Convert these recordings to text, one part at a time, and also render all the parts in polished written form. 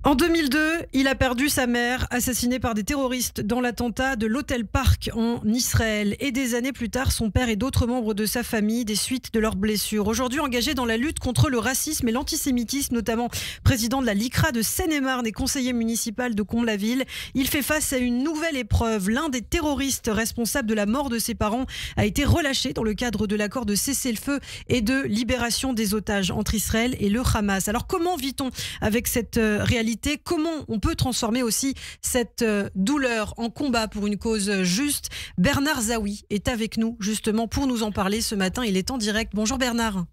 En 2002, il a perdu sa mère, assassinée par des terroristes dans l'attentat de l'Hôtel Park en Israël. Et des années plus tard, son père et d'autres membres de sa famille, des suites de leurs blessures. Aujourd'hui engagé dans la lutte contre le racisme et l'antisémitisme, notamment président de la LICRA de Seine-et-Marne et conseiller municipal de Comble-la-Ville, il fait face à une nouvelle épreuve. L'un des terroristes responsables de la mort de ses parents a été relâché dans le cadre de l'accord de cessez-le-feu et de libération des otages entre Israël et le Hamas. Alors comment vit-on avec cette réalité ? Comment on peut transformer aussi cette douleur en combat pour une cause juste? Bernard Zawi est avec nous justement pour nous en parler ce matin. Il est en direct. Bonjour Bernard.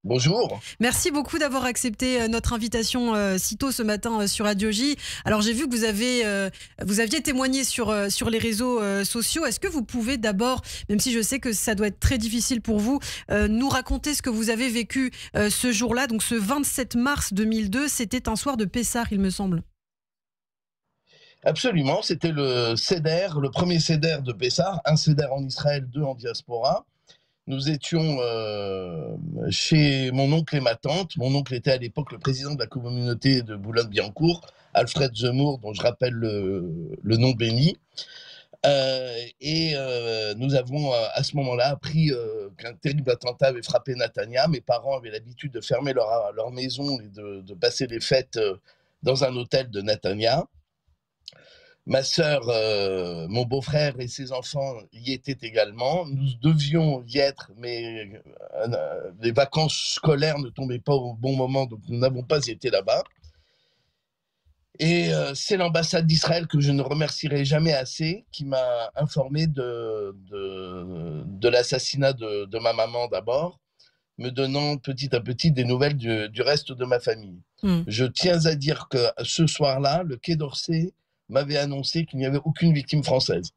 Bonjour. Merci beaucoup d'avoir accepté notre invitation si tôt ce matin sur Radio J. Alors j'ai vu que vous aviez témoigné sur les réseaux sociaux. Est-ce que vous pouvez d'abord, même si je sais que ça doit être très difficile pour vous, nous raconter ce que vous avez vécu ce jour-là, donc ce 27 mars 2002, c'était un soir de Pessah, il me semble. Absolument, c'était le premier Seder de Pessah, un Seder en Israël, deux en diaspora. Nous étions chez mon oncle et ma tante. Mon oncle était à l'époque le président de la communauté de Boulogne-Billancourt, Alfred Zemmour, dont je rappelle le nom béni. Nous avons à ce moment-là appris qu'un terrible attentat avait frappé Netanya. Mes parents avaient l'habitude de fermer leur maison et de passer les fêtes dans un hôtel de Netanya. Ma sœur, mon beau-frère et ses enfants y étaient également. Nous devions y être, mais les vacances scolaires ne tombaient pas au bon moment, donc nous n'avons pas été là-bas. Et c'est l'ambassade d'Israël, que je ne remercierai jamais assez, qui m'a informé de l'assassinat de ma maman d'abord, me donnant petit à petit des nouvelles du reste de ma famille. Je tiens à dire que ce soir-là, le Quai d'Orsay m'avait annoncé qu'il n'y avait aucune victime française.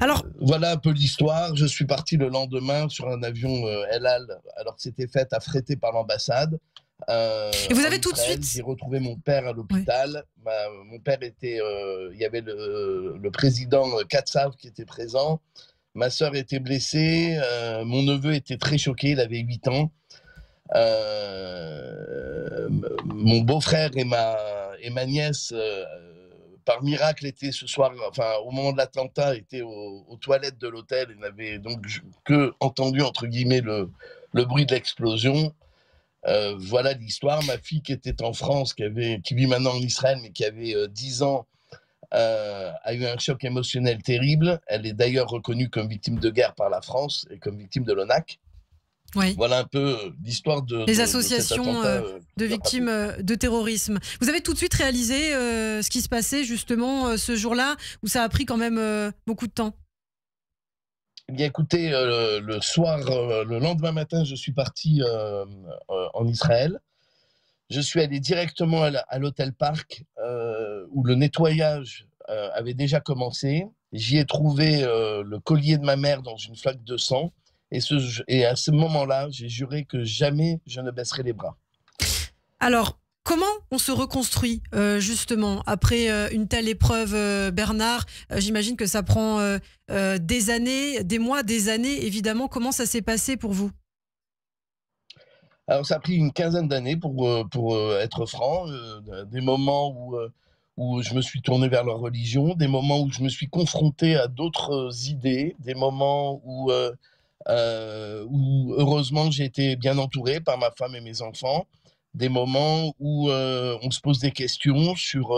Alors, voilà un peu l'histoire. Je suis parti le lendemain sur un avion El Al, alors que c'était fait affrété par l'ambassade. Et vous avez tout de suite... J'ai retrouvé mon père à l'hôpital. Oui. Mon père était... il y avait le président Katsav qui était présent. Ma sœur était blessée. Mon neveu était très choqué. Il avait 8 ans. Mon beau-frère et ma nièce, par miracle, étaient ce soir, enfin, au moment de l'attentat, étaient aux toilettes de l'hôtel et n'avaient donc que entendu, entre guillemets, le bruit de l'explosion. Voilà l'histoire. Ma fille qui était en France, qui vit maintenant en Israël, mais qui avait 10 ans, a eu un choc émotionnel terrible. Elle est d'ailleurs reconnue comme victime de guerre par la France et comme victime de l'ONAC. Oui. Voilà un peu l'histoire les associations de victimes de terrorisme. Vous avez tout de suite réalisé ce qui se passait justement ce jour-là, où ça a pris quand même beaucoup de temps? Eh bien, écoutez, le soir, le lendemain matin, je suis parti en Israël. Je suis allé directement à l'Hôtel Park, où le nettoyage avait déjà commencé. J'y ai trouvé le collier de ma mère dans une flaque de sang. Et à ce moment-là, j'ai juré que jamais je ne baisserai les bras. Alors, comment on se reconstruit justement après une telle épreuve, Bernard? J'imagine que ça prend des années, des mois, des années, évidemment. Comment ça s'est passé pour vous? Alors, ça a pris une quinzaine d'années pour être franc. Des moments où je me suis tourné vers la religion, des moments où je me suis confronté à d'autres idées, des moments où heureusement j'ai été bien entouré par ma femme et mes enfants, des moments où on se pose des questions sur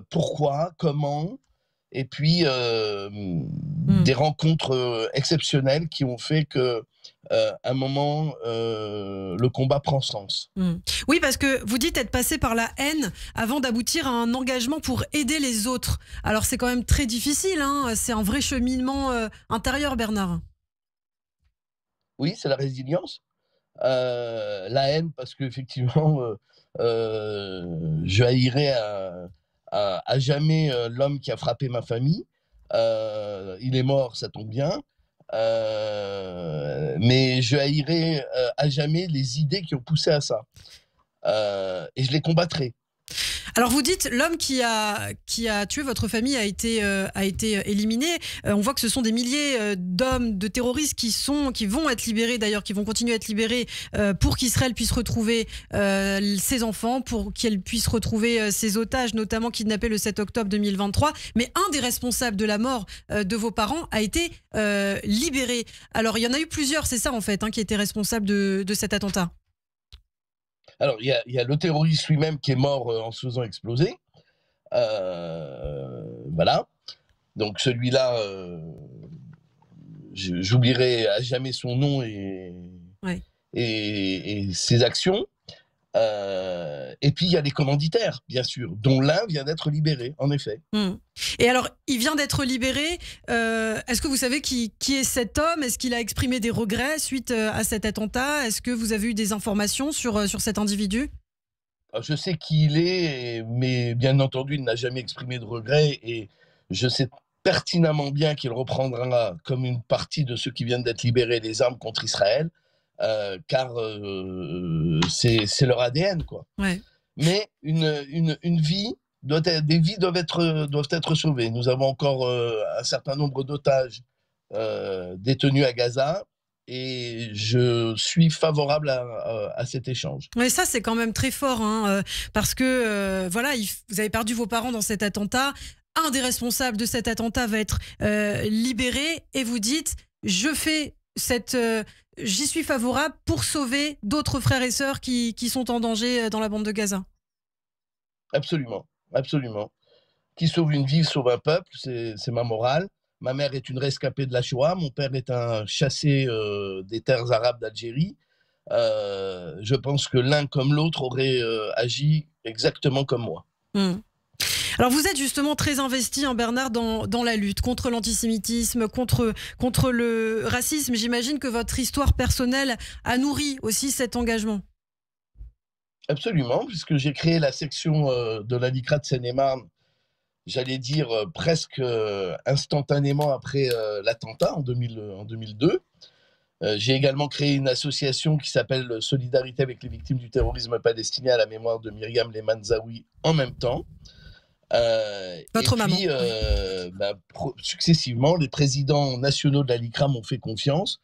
pourquoi, comment, et puis des rencontres exceptionnelles qui ont fait que un moment le combat prend sens. Oui, parce que vous dites être passé par la haine avant d'aboutir à un engagement pour aider les autres. Alors c'est quand même très difficile, hein. C'est un vrai cheminement intérieur, Bernard. Oui, c'est la résilience. La haine, parce qu'effectivement, je haïrai à jamais l'homme qui a frappé ma famille. Il est mort, ça tombe bien. Mais je haïrai à jamais les idées qui ont poussé à ça. Et je les combattrai. Alors vous dites l'homme qui a tué votre famille a été éliminé. On voit que ce sont des milliers d'hommes, de terroristes qui vont être libérés d'ailleurs, qui vont continuer à être libérés pour qu'Israël puisse retrouver ses enfants, pour qu'elle puisse retrouver ses otages, notamment kidnappés le 7 octobre 2023. Mais un des responsables de la mort de vos parents a été libéré. Alors il y en a eu plusieurs, c'est ça en fait, hein, qui étaient responsables de cet attentat. Alors, il y a le terroriste lui-même qui est mort en se faisant exploser. Voilà. Donc celui-là, j'oublierai à jamais son nom Ouais. et ses actions. Et puis il y a les commanditaires, bien sûr, dont l'un vient d'être libéré, en effet. Et alors, il vient d'être libéré. Est-ce que vous savez qui est cet homme? Est-ce qu'il a exprimé des regrets suite à cet attentat? Est-ce que vous avez eu des informations sur cet individu? Je sais qui il est, mais bien entendu, il n'a jamais exprimé de regrets et je sais pertinemment bien qu'il reprendra comme une partie de ceux qui viennent d'être libérés les armes contre Israël, car c'est leur ADN, quoi. Ouais. Mais une vie des vies doivent être sauvées. Nous avons encore un certain nombre d'otages détenus à Gaza et je suis favorable à cet échange. Mais ça, c'est quand même très fort, hein, parce que voilà, vous avez perdu vos parents dans cet attentat. Un des responsables de cet attentat va être libéré et vous dites, j'y suis favorable pour sauver d'autres frères et sœurs qui sont en danger dans la bande de Gaza. Absolument, absolument. Qui sauve une vie, sauve un peuple, c'est ma morale. Ma mère est une rescapée de la Shoah, mon père est un chassé des terres arabes d'Algérie. Je pense que l'un comme l'autre aurait agi exactement comme moi. Alors vous êtes justement très investi, hein, Bernard, dans la lutte contre l'antisémitisme, contre le racisme. J'imagine que votre histoire personnelle a nourri aussi cet engagement. Absolument, puisque j'ai créé la section de la LICRA de Seine-et-Marne, j'allais dire presque instantanément après l'attentat en 2002. J'ai également créé une association qui s'appelle Solidarité avec les victimes du terrorisme palestinien à la mémoire de Myriam Lehman-Zawi en même temps. Votre maman. Successivement, les présidents nationaux de la LICRA m'ont fait confiance,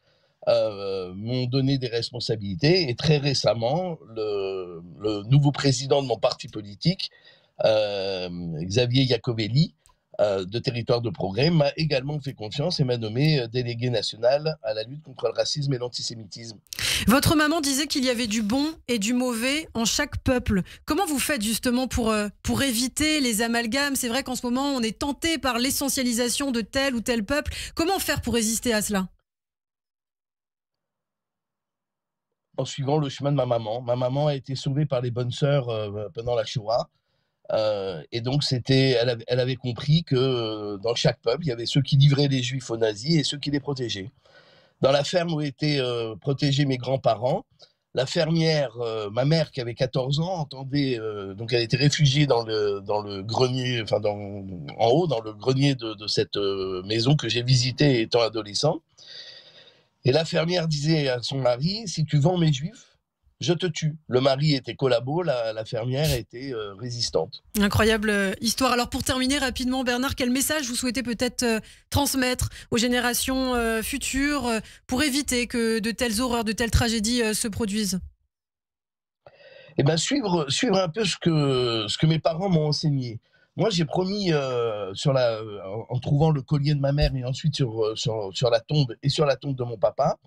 m'ont donné des responsabilités et très récemment, le nouveau président de mon parti politique, Xavier Iacovelli, de Territoire de Progrès, m'a également fait confiance et m'a nommé délégué national à la lutte contre le racisme et l'antisémitisme. Votre maman disait qu'il y avait du bon et du mauvais en chaque peuple. Comment vous faites justement pour éviter les amalgames? C'est vrai qu'en ce moment, on est tenté par l'essentialisation de tel ou tel peuple. Comment faire pour résister à cela? En suivant le chemin de ma maman. Ma maman a été sauvée par les bonnes sœurs pendant la Shoah. Et donc, elle avait compris que dans chaque peuple, il y avait ceux qui livraient les Juifs aux nazis et ceux qui les protégeaient. Dans la ferme où étaient protégés mes grands-parents, la fermière, ma mère qui avait 14 ans, entendait, donc elle était réfugiée dans le grenier, enfin en haut, dans le grenier de cette maison que j'ai visitée étant adolescent. Et la fermière disait à son mari, si tu vends mes Juifs, je te tue. Le mari était collabo, la fermière était résistante. Incroyable histoire. Alors pour terminer rapidement, Bernard, quel message vous souhaitez peut-être transmettre aux générations futures pour éviter que de telles horreurs, de telles tragédies se produisent? Eh ben, suivre un peu ce que mes parents m'ont enseigné. Moi, j'ai promis, en trouvant le collier de ma mère et ensuite sur la tombe et sur la tombe de mon papa,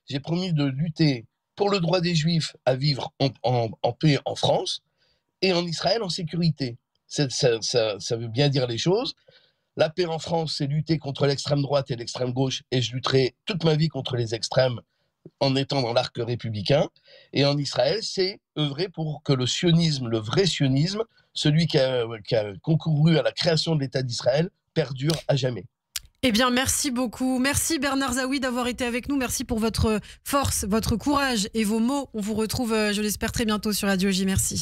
j'ai promis de lutter pour le droit des Juifs à vivre en paix en France et en Israël en sécurité. Ça veut bien dire les choses. La paix en France, c'est lutter contre l'extrême droite et l'extrême gauche, et je lutterai toute ma vie contre les extrêmes en étant dans l'arc républicain. Et en Israël, c'est œuvrer pour que le sionisme, le vrai sionisme, celui qui a concouru à la création de l'État d'Israël, perdure à jamais. Eh bien, merci beaucoup. Merci Bernard Zawi d'avoir été avec nous. Merci pour votre force, votre courage et vos mots. On vous retrouve, je l'espère, très bientôt sur Radio J. Merci.